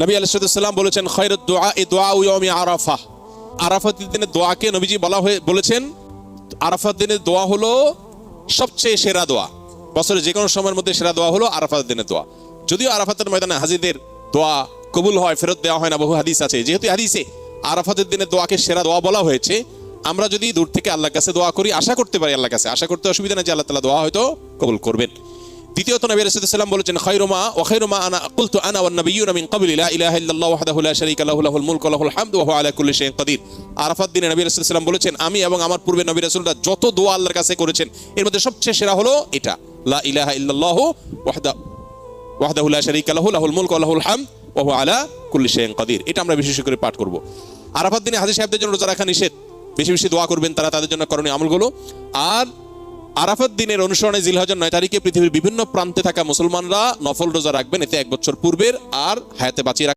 নবী আলাইহিস সালাম বলেছেন খায়রুদ দুআ দুআউ ইয়াউমি আরাফা। আরাফাতের দিনে দোয়াকে নবীজি বলেছেন আরাফাতের দিনের দোয়া হলো সবচেয়ে সেরা দোয়া। বছরের যে কোনো সময়ের মধ্যে সেরা দোয়া হলো আরাফাতের দিনের দোয়া। যদিও আরাফাতের ময়দানে হাজিদের দোয়া কবুল হয়, ফেরত দেওয়া হয় না, বহু হাদিস আছে। যেহেতু হাদিসে আরাফাতের দিনের দোয়াকে সেরা দোয়া বলা হয়েছে, আমরা যদি দূর থেকে আল্লাহর কাছে দোয়া করি, আশা করতে পারি আল্লাহর কাছে, আশা করতে অসুবিধা নেই যে আল্লাহ তাআলা দোয়া হয়তো কবুল করবেন। দ্বিতীয়ত নবী আলাইহিস সালাম বলেছেন খায়রুমা আনা কুলতু আনা ওয়ান নাবিয়্যুনা মিন ক্বাবলি লা ইলাহা ইল্লাল্লাহু ওয়াহদাহু লা শারীকা লাহু লাহুল মুলকু ওয়া লাহুল হামদু ওয়া হুয়া আলা কুল্লি শাইইন কাদির। আরাফাত দিনে নবী আলাইহিস সালাম বলেছেন আমি এবং আমার পূর্বে নবী রাসূলরা যত দোয়া আল্লাহর কাছে করেছেন এর মধ্যে সবচেয়ে সেরা হলো এটা, লা ইলাহা ইল্লাল্লাহু ওয়াহদাহু লা শারীকা লাহু লাহুল মুলকু ওয়া লাহুল হামদু ওয়া হুয়া আলা কুল্লি শাইইন কাদির। এটা আমরা বিশেষ করে পাঠ করব। আরাফাত দিনে হাজী সাহেবদের জন্য রোজা রাখা নিষেধ, বেশি বেশি দোয়া করবেন তারা তাদের জন্য করণীয় আমলগুলো। আর আরাফাত দিনের অনুসরণে জিলহজের 9 তারিখে পৃথিবীর বিভিন্ন প্রান্তে থাকা মুসলমানরা নফল রোজা রাখবেন, এতে 1 বছর পূর্বের আর হায়াতে বাঁচিয়ে